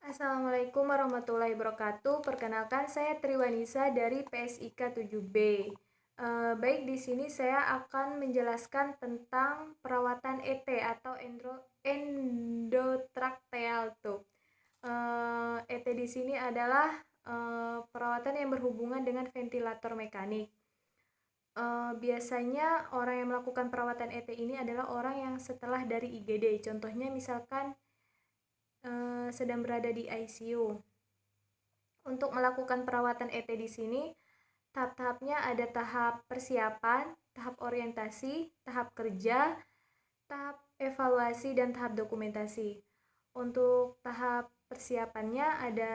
Assalamualaikum warahmatullahi wabarakatuh. Perkenalkan, saya Triwanisa dari PSIK 7B. Baik, di sini saya akan menjelaskan tentang perawatan ET atau endotrakteal tube. ET di sini adalah perawatan yang berhubungan dengan ventilator mekanik. Biasanya orang yang melakukan perawatan ET ini adalah orang yang setelah dari IGD. Contohnya misalkan sedang berada di ICU. Untuk melakukan perawatan ET di sini, tahap-tahapnya ada tahap persiapan, tahap orientasi, tahap kerja, tahap evaluasi, dan tahap dokumentasi. Untuk tahap persiapannya ada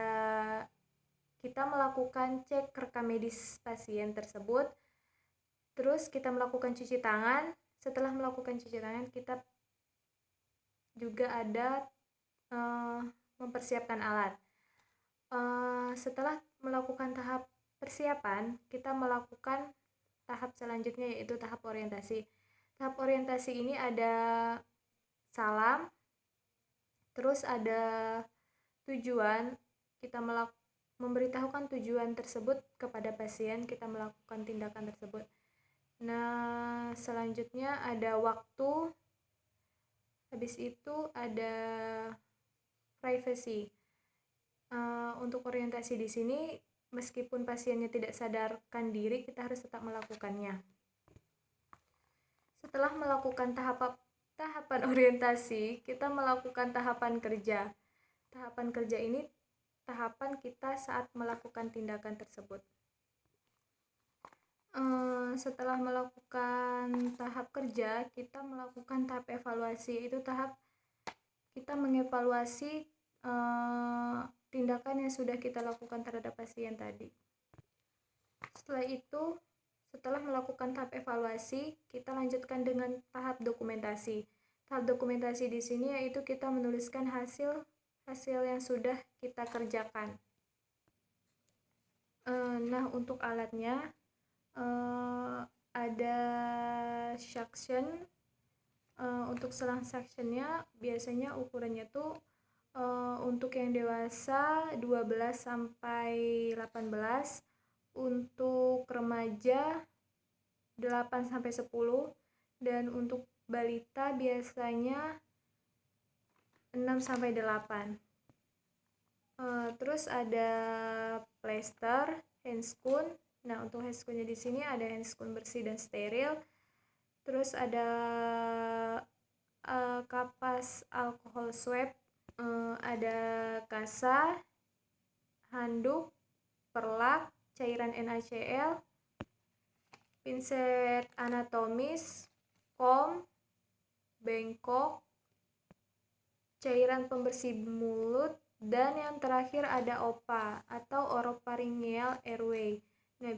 kita melakukan cek rekam medis pasien tersebut, terus kita melakukan cuci tangan. Setelah melakukan cuci tangan, kita juga ada mempersiapkan alat. Setelah melakukan tahap persiapan, kita melakukan tahap selanjutnya, yaitu tahap orientasi. Tahap orientasi ini ada salam, terus ada tujuan. Kita memberitahukan tujuan tersebut kepada pasien, kita melakukan tindakan tersebut. Nah, selanjutnya ada waktu, habis itu ada privacy. Untuk orientasi di sini, meskipun pasiennya tidak sadarkan diri, kita harus tetap melakukannya. Setelah melakukan tahapan orientasi, kita melakukan tahapan kerja. Tahapan kerja ini tahapan kita saat melakukan tindakan tersebut. Setelah melakukan tahap kerja, kita melakukan tahap evaluasi, yaitu tahap kita mengevaluasi tindakan yang sudah kita lakukan terhadap pasien tadi. Setelah melakukan tahap evaluasi, kita lanjutkan dengan tahap dokumentasi. Tahap dokumentasi di sini yaitu kita menuliskan hasil yang sudah kita kerjakan. Nah, untuk alatnya ada suction. Untuk selang suctionnya biasanya ukurannya tuh untuk yang dewasa 12 sampai 18, untuk remaja 8 sampai 10, dan untuk balita biasanya 6 sampai 8. Terus ada plester, handscoon. Nah, untuk handscoonnya di sini ada handscoon bersih dan steril. Terus ada kapas alkohol swab, ada kasa, handuk, perlak, cairan NaCl, pinset anatomis, kom, bengkok, cairan pembersih mulut, dan yang terakhir ada OPA atau oropharyngeal airway. Nah,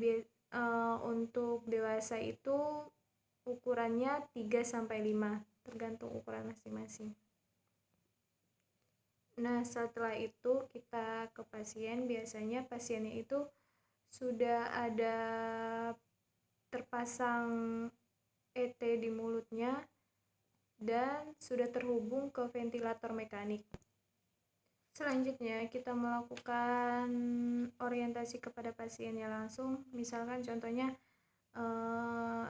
untuk dewasa itu ukurannya 3 sampai 5, tergantung ukuran masing-masing. Nah, setelah itu kita ke pasien. Biasanya pasiennya itu sudah ada terpasang ET di mulutnya dan sudah terhubung ke ventilator mekanik. Selanjutnya kita melakukan orientasi kepada pasiennya langsung. Misalkan contohnya,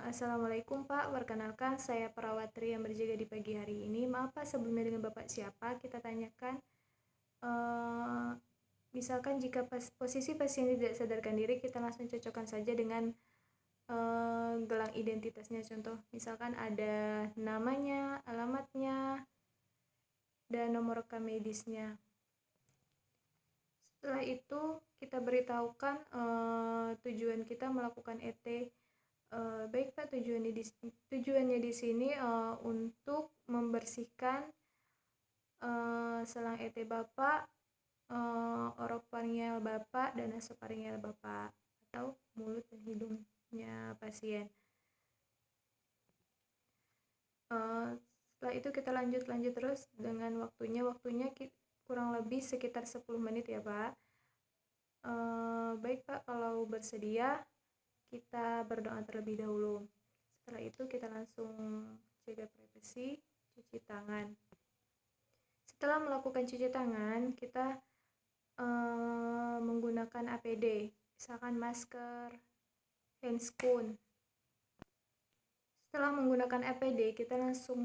Assalamualaikum Pak, perkenalkan saya perawat Tri yang berjaga di pagi hari ini. Maaf Pak, sebelumnya dengan Bapak siapa? Kita tanyakan. Misalkan jika posisi pasien tidak sadarkan diri, kita langsung cocokkan saja dengan gelang identitasnya. Contoh, misalkan ada namanya, alamatnya, dan nomor rekam medisnya. Setelah itu kita beritahukan tujuan kita melakukan ET. Baik Pak, tujuannya di sini untuk membersihkan selang ET Bapak, oropharyngeal Bapak, dan nasopharyngeal Bapak, atau mulut dan hidungnya pasien. Setelah itu kita lanjut terus dengan waktunya kurang lebih sekitar 10 menit ya Pak. Baik Pak, kalau bersedia kita berdoa terlebih dahulu. Setelah itu kita langsung jaga privasi, cuci tangan. Setelah melakukan cuci tangan, kita menggunakan APD, misalkan masker, handscoon. Setelah menggunakan APD, kita langsung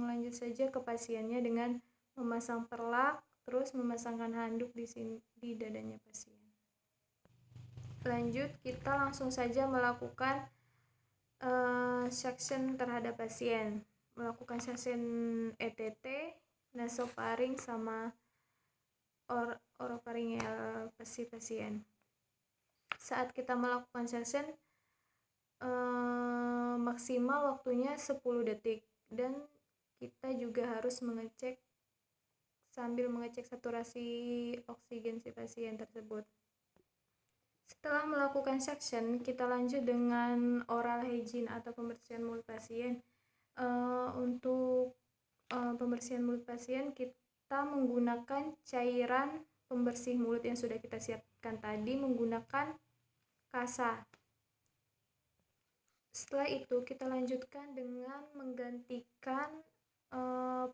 lanjut saja ke pasiennya dengan memasang perlak, terus memasangkan handuk di dadanya pasien. Lanjut, kita langsung saja melakukan suction terhadap pasien, melakukan suction ETT, nasofaring sama orofaringel pasien. Saat kita melakukan suction, maksimal waktunya 10 detik, dan kita juga harus sambil mengecek saturasi oksigen si pasien tersebut. Setelah melakukan suction, kita lanjut dengan oral hygiene atau pembersihan mulut pasien. Untuk pembersihan mulut pasien, kita menggunakan cairan pembersih mulut yang sudah kita siapkan tadi menggunakan kasa. Setelah itu kita lanjutkan dengan menggantikan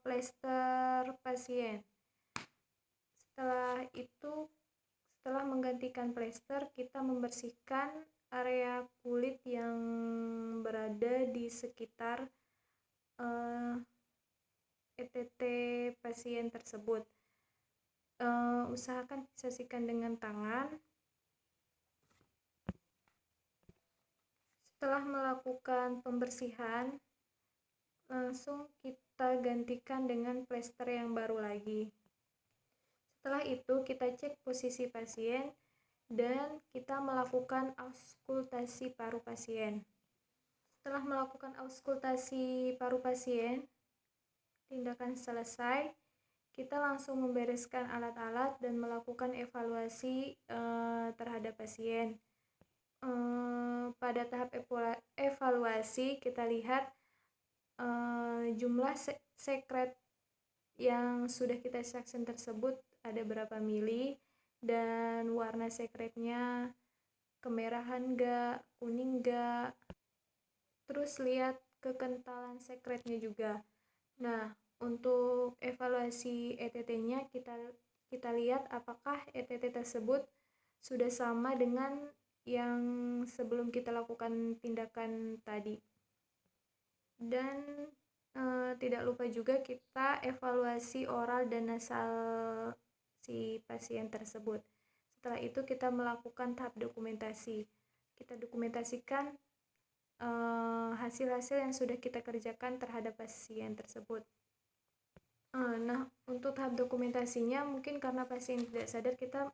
plester pasien. Setelah menggantikan plester, kita membersihkan area kulit yang berada di sekitar ETT pasien tersebut. Usahakan pisahkan dengan tangan. Setelah melakukan pembersihan, langsung kita gantikan dengan plester yang baru lagi. Setelah itu kita cek posisi pasien dan kita melakukan auskultasi paru pasien. Setelah melakukan auskultasi paru pasien, tindakan selesai, kita langsung membereskan alat-alat dan melakukan evaluasi terhadap pasien. Pada tahap evaluasi kita lihat jumlah sekret yang sudah kita suction tersebut ada berapa mili, dan warna sekretnya kemerahan gak, kuning gak, terus lihat kekentalan sekretnya juga. Nah, untuk evaluasi ETT-nya kita lihat apakah ETT tersebut sudah sama dengan yang sebelum kita lakukan tindakan tadi. Dan tidak lupa juga kita evaluasi oral dan nasal si pasien tersebut. Setelah itu kita melakukan tahap dokumentasi. Kita dokumentasikan hasil-hasil yang sudah kita kerjakan terhadap pasien tersebut. Nah, untuk tahap dokumentasinya mungkin karena pasien tidak sadar, kita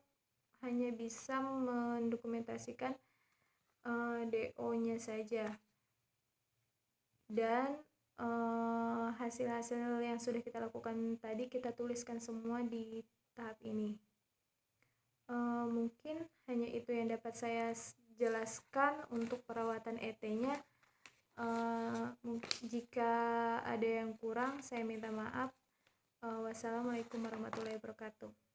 hanya bisa mendokumentasikan DO-nya saja. Dan hasil-hasil yang sudah kita lakukan tadi kita tuliskan semua di tahap ini. Mungkin hanya itu yang dapat saya jelaskan untuk perawatan ET-nya. Jika ada yang kurang, saya minta maaf. Wassalamualaikum warahmatullahi wabarakatuh.